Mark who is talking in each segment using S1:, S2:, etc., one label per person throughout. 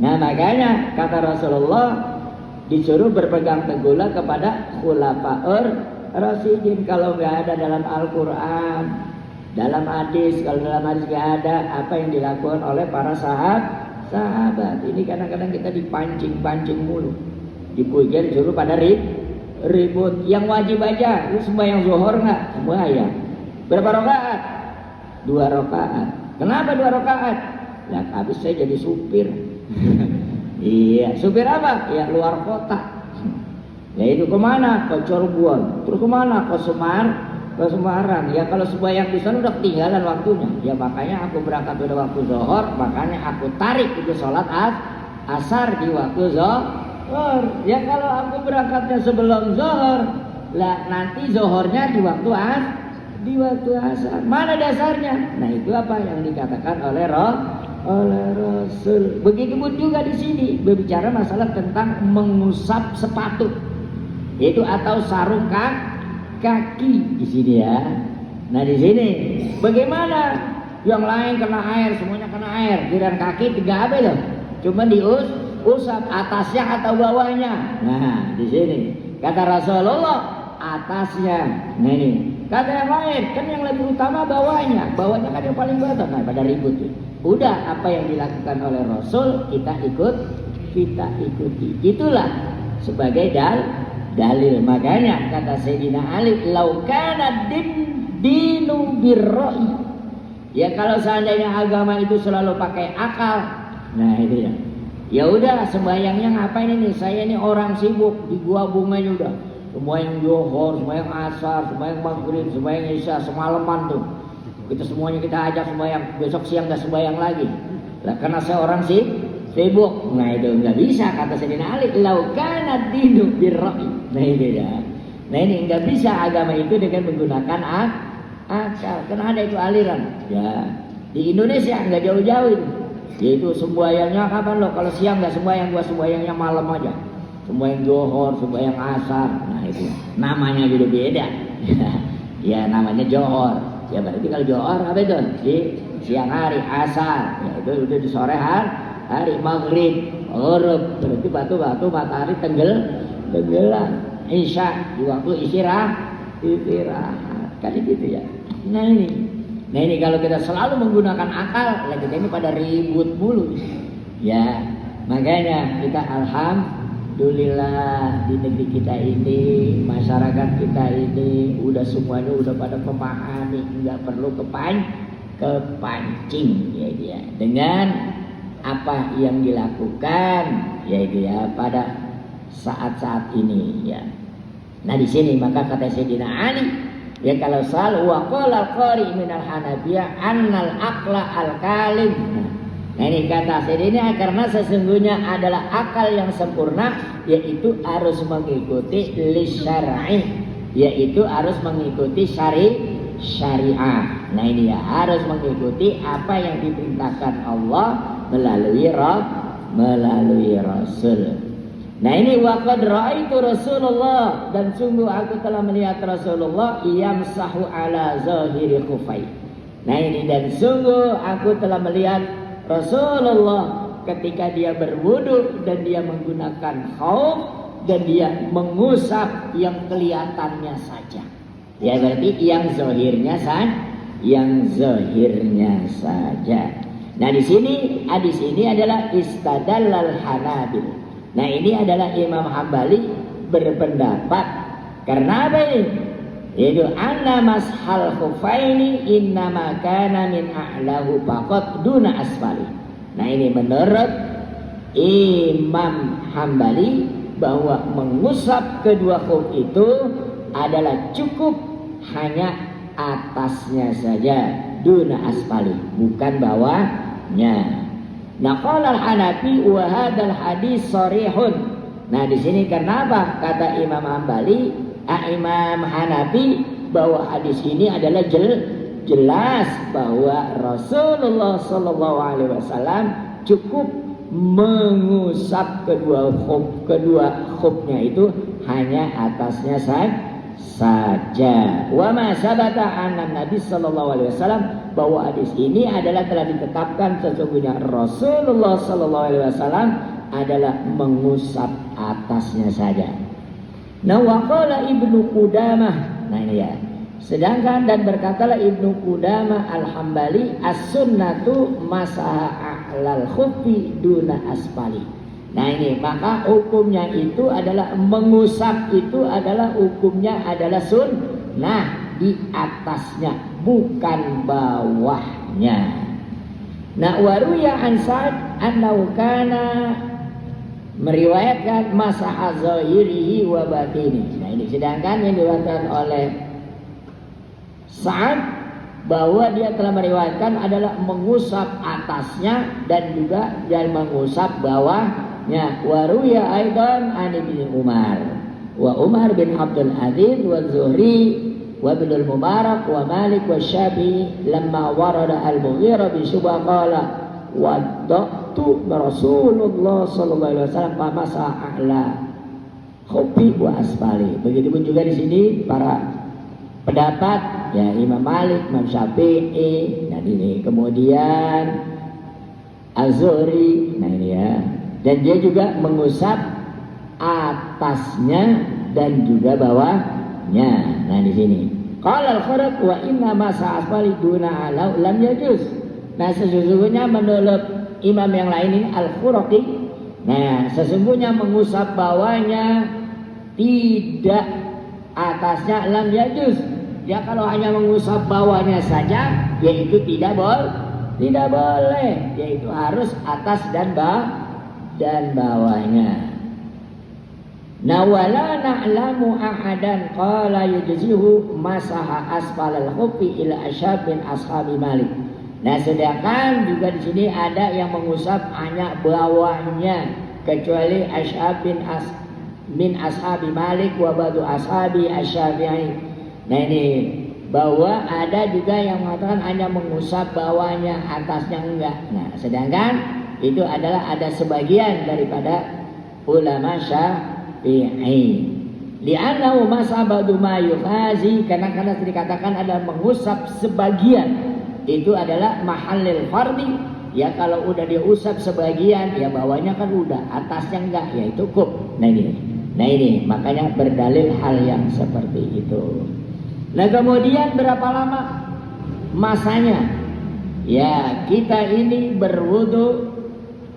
S1: Nah makanya kata Rasulullah disuruh berpegang teguhlah kepada khulafaur rasyidin. Kalau nggak ada dalam Al-Quran, dalam hadis, kalau dalam hadis nggak ada apa yang dilakukan oleh para sahabat. Ini kadang-kadang kita dipancing mulu, dipuji disuruh pada ribut. Yang wajib aja, lu sembahyang zuhur nggak? Sembahyang. Berapa rakaat? 2 rakaat. Kenapa 2 rakaat? Lah habis saya jadi supir. Iya, supir apa? Ya luar kota. Ya itu kemana? Ke Cirebon. Terus kemana? Ke Semarang. Ya kalau sembahyang di sana udah ketinggalan waktunya. Ya makanya aku berangkat pada waktu zuhur, makanya aku tarik itu sholat asar di waktu zuhur. Ya kalau aku berangkatnya sebelum zuhur, lah nanti zuhurnya di waktu asar. Mana dasarnya? Nah itu apa yang dikatakan oleh Rasul. Begitu pun juga di sini berbicara masalah tentang mengusap sepatu, yaitu atau sarung kaki di sini ya. Nah di sini bagaimana? Yang lain kena air, semuanya kena air. Giliran kaki 3 apa itu? Cuma diusap atasnya atau bawahnya. Nah di sini kata Rasulullah atasnya. Nah ini kata yang lain kan yang lebih utama bawahnya. Bawahnya kan yang paling bawah. Nah pada ribut tuh. Udah apa yang dilakukan oleh Rasul kita ikuti. Itulah sebagai dalil. Makanya kata Sayyidina Ali, laukana dinu birra'i. Ya kalau seandainya agama itu selalu pakai akal. Nah itu ya. Ya udah sembahyangnya ngapain ini? Saya ini orang sibuk di gua bunganya udah. Sembahyang zuhur, sembahyang asar, sembahyang maghrib, sembahyang isya semalaman tuh. Semuanya kita ajak sembahyang, besok siang nggak sembahyang lagi. Lah karena saya orang sibuk. Nah itu nggak bisa kata Sayyidina Ali. Laukana dinu birra'i. Nah ini ya. Nah ini nggak bisa agama itu dengan menggunakan akal. Karena ada itu aliran. Ya di Indonesia nggak jauh-jauh itu. Yaitu sembahyangnya kapan lo? Kalau siang nggak sembahyang, gua sembahyangnya malam aja. Sembahyang zuhur, sembahyang asar. Nah itu namanya juga beda. Ya namanya johor. Ya berarti kalau johor apa itu? Di siang hari asar. Ya itu udah di sore hari maghrib, ghurub. Berarti batu matahari tenggelam. Isya di waktu istirahat. Kan gitu ya. Nah ini kalau kita selalu menggunakan akal, kita ini pada ribut mulu. Ya makanya kita alhamdulillah di negeri kita ini, masyarakat kita ini udah semuanya udah pada memahami, nggak perlu kepancing ya dengan apa yang dilakukan yaitu ya pada saat-saat ini ya. Nah di sini maka kata Sayyidina Ali ya kalau sal wa qala al-qari minal hanafiyah annal aqla al-kalim. Nah ini kata Sayyidina karena sesungguhnya adalah akal yang sempurna yaitu harus mengikuti lisyar'i, yaitu harus mengikuti syariah. Nah ini ya harus mengikuti apa yang diperintahkan Allah melalui Rasul. Nah ini waqad ra'aitu Rasulullah dan sungguh aku telah melihat Rasulullah yamsahu ala zahiri khufai. Nah ini dan sungguh aku telah melihat Rasulullah ketika dia berwudu dan dia menggunakan khauf dan dia mengusap yang kelihatannya saja. Ya berarti yang zahirnya saja. Nah di sini hadis ini adalah istadallal Hanabil. Nah ini adalah Imam Hambali berpendapat karena apa ini? Yaitu anna mashal khufaini innama kana min a'lahu faqat duna asfali. Nah ini menurut Imam Hambali bahwa mengusap kedua khuf itu adalah cukup hanya atasnya saja, duna asfali, bukan bawahnya. Nah qala al-Hanafi wa hadzal hadis sharihun. Nah di sini kenapa kata Imam Imam Hanafi bahwa hadis ini adalah jelas bahwa Rasulullah sallallahu alaihi wasallam cukup mengusap kedua khufnya itu hanya atasnya saja. Wa ma sabata anna Nabi sallallahu alaihi wasallam bahwa hadis ini adalah telah ditetapkan sesungguhnya Rasulullah sallallahu alaihi wasallam adalah mengusap atasnya saja. Nah, waqala Ibnu Qudamah. Nah ini ya. Sedangkan dan berkatalah Ibnu Qudamah Al-Hambali as-sunnatu masaha a'lal khuffi duna asfali. Nah ini, maka hukumnya itu adalah mengusap itu adalah hukumnya adalah sunnah di atasnya, bukan bawahnya. Nah, waruya an Sa'ad annahu kana meriwayatkan masaha zahirihi wa batini. Nah ini, sedangkan yang diriwayatkan oleh Sa'ad bahwa dia telah meriwayatkan adalah mengusap atasnya dan juga dan mengusap bawahnya. Waruya aidan an Ibnu Umar wa Umar bin Abdul Aziz wa Zuhri wa Ibnu Mubarak wa Malik wa Syafi'i lamma warada al-Mughirah bin Syu'bah qala wadda'tu Rasulullah sallallahu alaihi wasallam fa masa a'la khuffi wa asfali. Begitupun juga di sini para pendapat ya Imam Malik, Imam Syafi'i, nah ini kemudian Az-Zuhri, nah ini ya, dan dia juga mengusap atasnya dan juga bawahnya. Nah di sini qala al-Kharaq wa inna masa asfali duna alau lam yajuz. Nah sesungguhnya menurut imam yang lain ini Al-Khuraqi, nah sesungguhnya mengusap bawahnya tidak, atasnya lam yajuz. Ya kalau hanya mengusap bawahnya saja yaitu tidak boleh, yaitu harus atas dan bawahnya. Nah wala na'lamu ahadan qala yujzihu masaha asfalal khuffi ila asyab bin ashabi Malik. Nah sedangkan juga di sini ada yang mengusap hanya bawahnya kecuali asyab bin ashabi Malik wa ba'du ashabi asyafi'i. Nah ini bahwa ada juga yang mengatakan hanya mengusap bawahnya, atasnya enggak. Nah sedangkan itu adalah ada sebagian daripada ulama Syafi'i. Li'annahu masabadu ma yuhazi, karena dikatakan ada mengusap sebagian itu adalah mahallil fardi. Ya kalau udah diusap sebagian ya bawahnya kan udah, atasnya enggak, ya itu cukup. Nah ini makanya berdalil hal yang seperti itu. Nah kemudian berapa lama masanya? Ya kita ini berwudu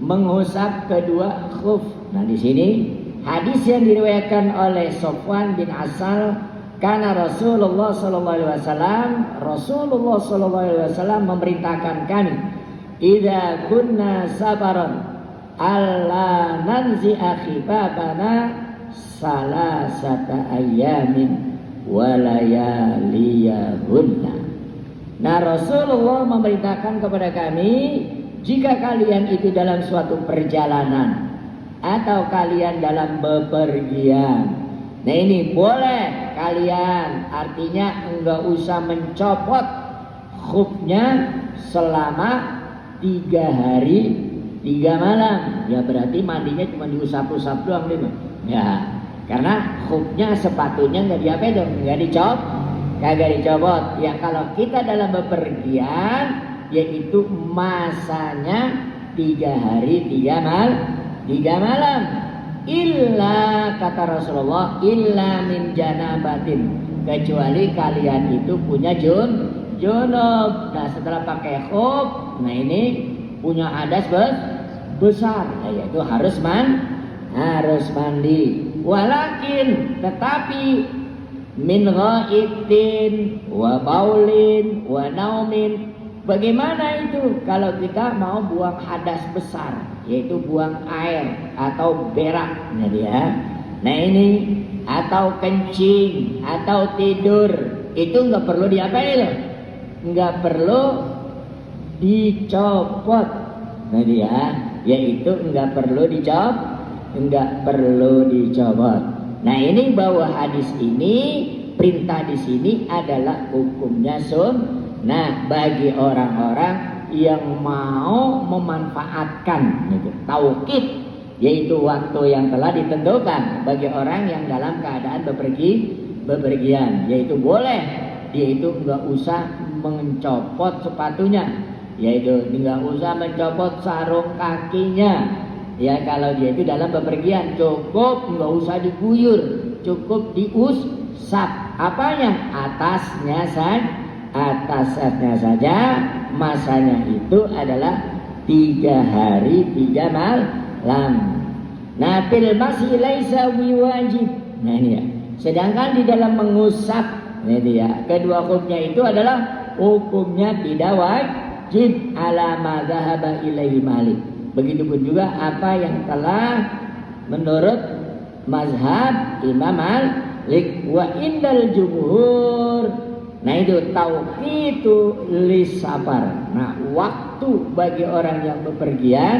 S1: mengusap kedua khuf. Nah di sini hadis yang diriwayatkan oleh Sofwan bin Asal, karena Rasulullah sallallahu alaihi wasallam memerintahkan kami, idza kunna sabaran alla nanzi'a khifafana salasata ayyamin walayaliyahunna. Nah Rasulullah memerintahkan kepada kami, jika kalian itu dalam suatu perjalanan atau kalian dalam bepergian, nah ini boleh kalian, artinya enggak usah mencopot khufnya selama 3 hari 3 malam. Ya berarti mandinya cuma diusap-usap doang nih, ya. Karena khufnya, sepatunya nggak diapain dong, kagak dicopot. Ya kalau kita dalam bepergian, yaitu masanya 3 hari 3 malam. Illa kata Rasulullah, illa min janabatin, kecuali kalian itu punya junub. Nah setelah pakai khuf, nah ini punya hadas besar, yaitu harus mandi. Walakin tetapi min ghaidin wa baulin wa naumin. Bagaimana itu kalau kita mau buang hadas besar, yaitu buang air atau berak, nah dia. Nah ini atau kencing atau tidur, itu nggak perlu diapain loh, nggak perlu dicopot. Nah dia, yaitu nggak perlu dicopot. Nah ini bahwa hadis ini, perintah di sini adalah hukumnya sunnah bagi orang-orang yang mau memanfaatkan gitu, tauqid, yaitu waktu yang telah ditentukan bagi orang yang dalam keadaan bepergian, yaitu boleh dia itu nggak usah mencopot sepatunya, yaitu nggak usah mencopot sarung kakinya. Ya kalau dia itu dalam bepergian cukup nggak usah diguyur, cukup diusap. Apanya? Atasnya saja. Masanya itu adalah 3 hari 3 malam. Nah fil masih laisa biwajib. Nah ini ya. Sedangkan di dalam mengusap, ini ya, kedua hukumnya itu adalah hukumnya tidak wajib ala ma dzahaba ilaihi Malik. Begitupun juga apa yang telah menurut mazhab Imam Malik wa indal jumhur. Nah itu tauqitu lis safar. Nah waktu bagi orang yang bepergian